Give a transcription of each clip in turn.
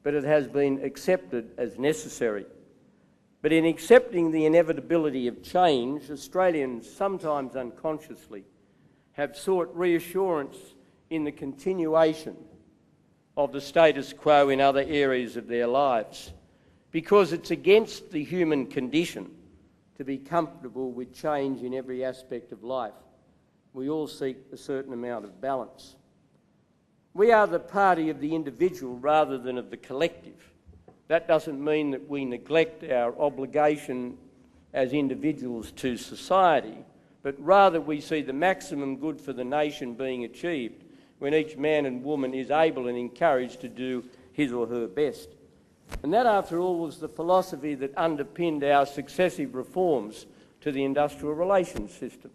but it has been accepted as necessary. But in accepting the inevitability of change, Australians, sometimes unconsciously, have sought reassurance in the continuation of the status quo in other areas of their lives, because it's against the human condition to be comfortable with change in every aspect of life. We all seek a certain amount of balance. We are the party of the individual rather than of the collective. That doesn't mean that we neglect our obligation as individuals to society, but rather we see the maximum good for the nation being achieved when each man and woman is able and encouraged to do his or her best. And that, after all, was the philosophy that underpinned our successive reforms to the industrial relations system.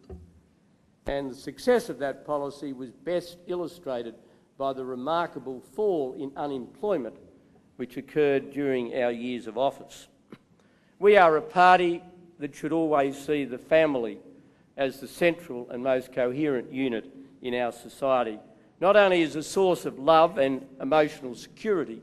And the success of that policy was best illustrated by the remarkable fall in unemployment which occurred during our years of office. We are a party that should always see the family as the central and most coherent unit in our society, not only as a source of love and emotional security,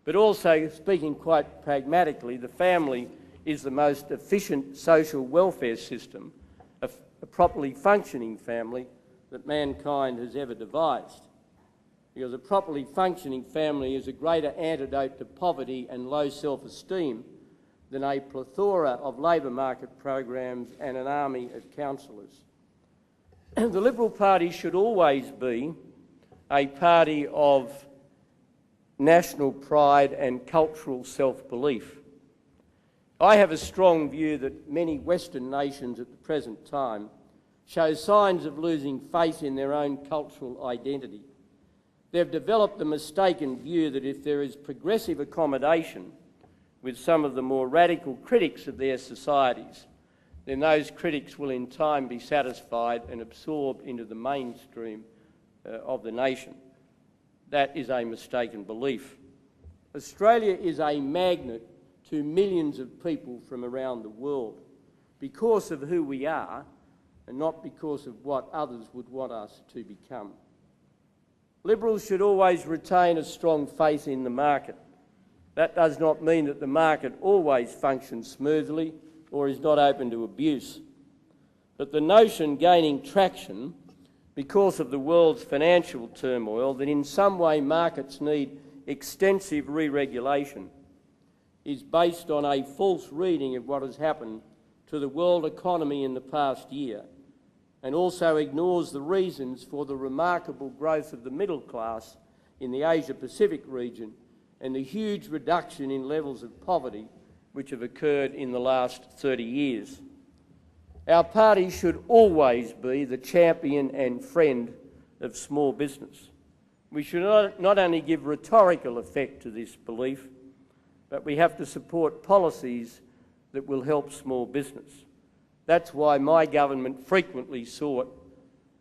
but also, speaking quite pragmatically, the family is the most efficient social welfare system, a properly functioning family that mankind has ever devised. Because a properly functioning family is a greater antidote to poverty and low self-esteem than a plethora of labour market programs and an army of counsellors. The Liberal Party should always be a party of national pride and cultural self-belief. I have a strong view that many Western nations at the present time show signs of losing faith in their own cultural identity. They've developed the mistaken view that if there is progressive accommodation with some of the more radical critics of their societies, then those critics will in time be satisfied and absorbed into the mainstream of the nation. That is a mistaken belief. Australia is a magnet to millions of people from around the world because of who we are and not because of what others would want us to become. Liberals should always retain a strong faith in the market. That does not mean that the market always functions smoothly or is not open to abuse. But the notion gaining traction because of the world's financial turmoil that in some way markets need extensive re-regulation is based on a false reading of what has happened to the world economy in the past year, and also ignores the reasons for the remarkable growth of the middle class in the Asia-Pacific region and the huge reduction in levels of poverty which have occurred in the last 30 years. Our party should always be the champion and friend of small business. We should not only give rhetorical effect to this belief, but we have to support policies that will help small business. That's why my government frequently sought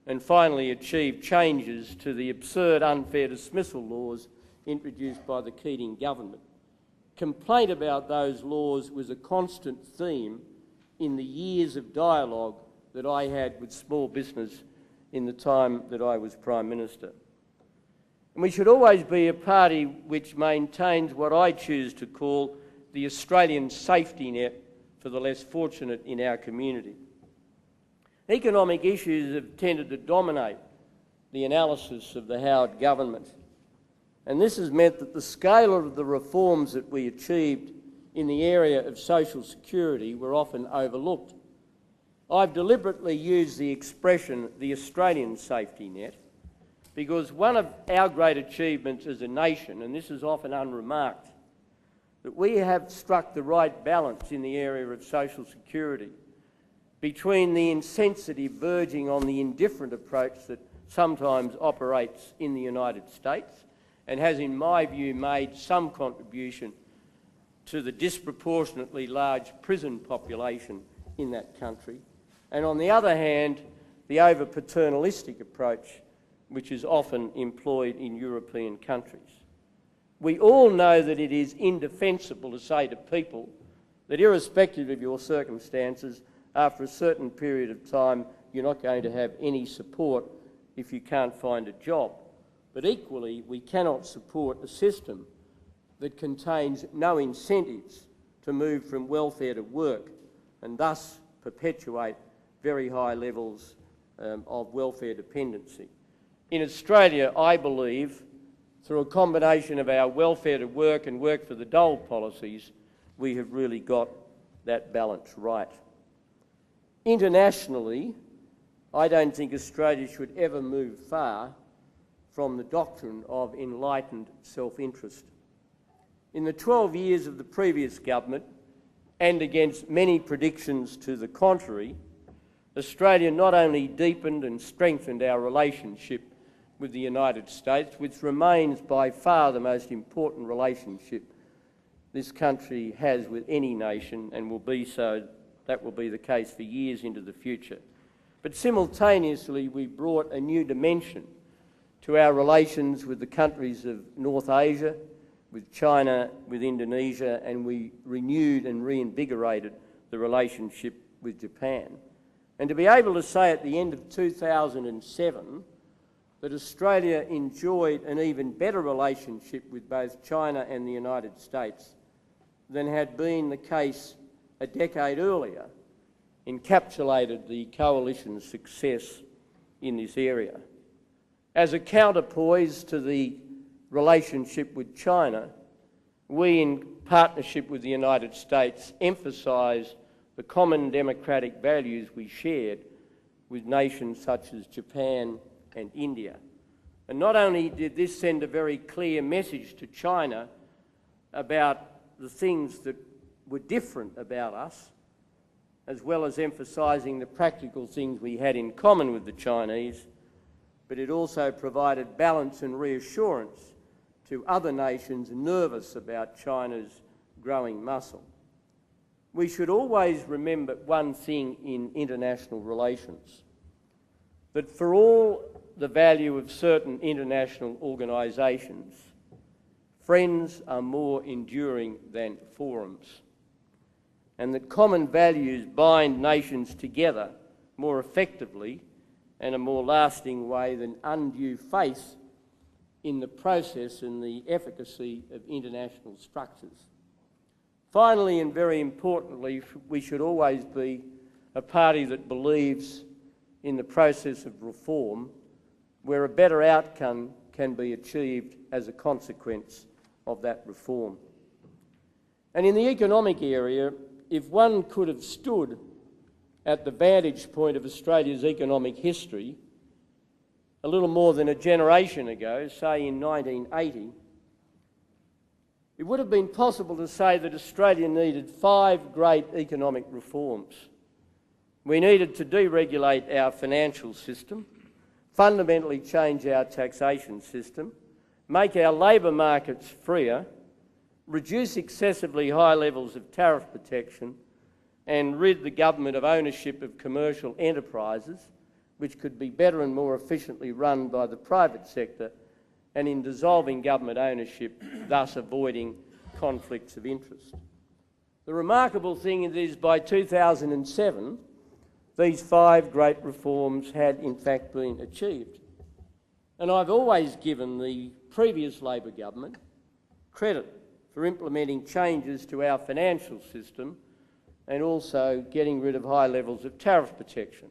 and finally achieved changes to the absurd unfair dismissal laws introduced by the Keating government. Complaint about those laws was a constant theme in the years of dialogue that I had with small business in the time that I was Prime Minister. And we should always be a party which maintains what I choose to call the Australian safety net for the less fortunate in our community. Economic issues have tended to dominate the analysis of the Howard government, and this has meant that the scale of the reforms that we achieved in the area of social security were often overlooked. I've deliberately used the expression the Australian safety net because one of our great achievements as a nation, and this is often unremarked, that we have struck the right balance in the area of social security between the insensitive verging on the indifferent approach that sometimes operates in the United States and has, in my view, made some contribution to the disproportionately large prison population in that country, and on the other hand, the over-paternalistic approach which is often employed in European countries. We all know that it is indefensible to say to people that irrespective of your circumstances, after a certain period of time, you're not going to have any support if you can't find a job. But equally, we cannot support a system that contains no incentives to move from welfare to work and thus perpetuate very high levels of welfare dependency. In Australia, I believe, through a combination of our welfare to work and work for the dole policies, we have really got that balance right. Internationally, I don't think Australia should ever move far from the doctrine of enlightened self-interest. In the 12 years of the previous government, and against many predictions to the contrary, Australia not only deepened and strengthened our relationship with the United States, which remains by far the most important relationship this country has with any nation and will be so, that will be the case for years into the future. But simultaneously, we brought a new dimension to our relations with the countries of North Asia, with China, with Indonesia, and we renewed and reinvigorated the relationship with Japan. And to be able to say at the end of 2007 that Australia enjoyed an even better relationship with both China and the United States than had been the case a decade earlier encapsulated the coalition's success in this area. As a counterpoise to the relationship with China, we, in partnership with the United States, emphasised the common democratic values we shared with nations such as Japan and India. And not only did this send a very clear message to China about the things that were different about us, as well as emphasising the practical things we had in common with the Chinese, but it also provided balance and reassurance to other nations nervous about China's growing muscle. We should always remember one thing in international relations, that for all the value of certain international organisations, friends are more enduring than forums, and that common values bind nations together more effectively and a more lasting way than undue faith in the process and the efficacy of international structures. Finally, and very importantly, we should always be a party that believes in the process of reform, where a better outcome can be achieved as a consequence of that reform. And in the economic area, if one could have stood at the vantage point of Australia's economic history a little more than a generation ago, say in 1980, it would have been possible to say that Australia needed 5 great economic reforms. We needed to deregulate our financial system, fundamentally change our taxation system, make our labour markets freer, reduce excessively high levels of tariff protection, and rid the government of ownership of commercial enterprises, which could be better and more efficiently run by the private sector, and in dissolving government ownership, thus avoiding conflicts of interest. The remarkable thing is by 2007, these 5 great reforms had in fact been achieved. And I've always given the previous Labor government credit for implementing changes to our financial system and also getting rid of high levels of tariff protection.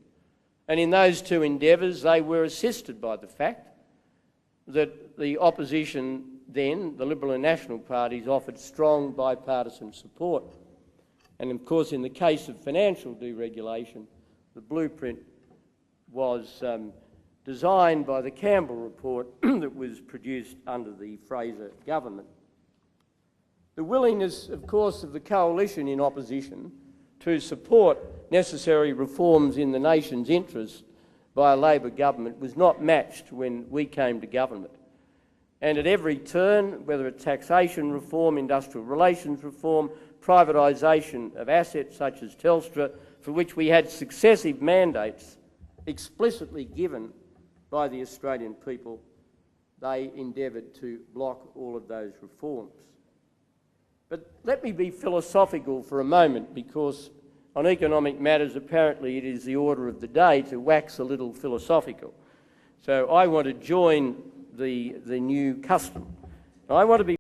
And in those 2 endeavours, they were assisted by the fact that the opposition then, the Liberal and National parties, offered strong bipartisan support. And of course, in the case of financial deregulation, the blueprint was designed by the Campbell report that was produced under the Fraser government. The willingness, of course, of the coalition in opposition to support necessary reforms in the nation's interest by a Labor government was not matched when we came to government. And at every turn, whether it's taxation reform, industrial relations reform, privatisation of assets such as Telstra, for which we had successive mandates explicitly given by the Australian people, they endeavoured to block all of those reforms. But let me be philosophical for a moment, because on economic matters apparently it is the order of the day to wax a little philosophical. So I want to join the new custom. I want to be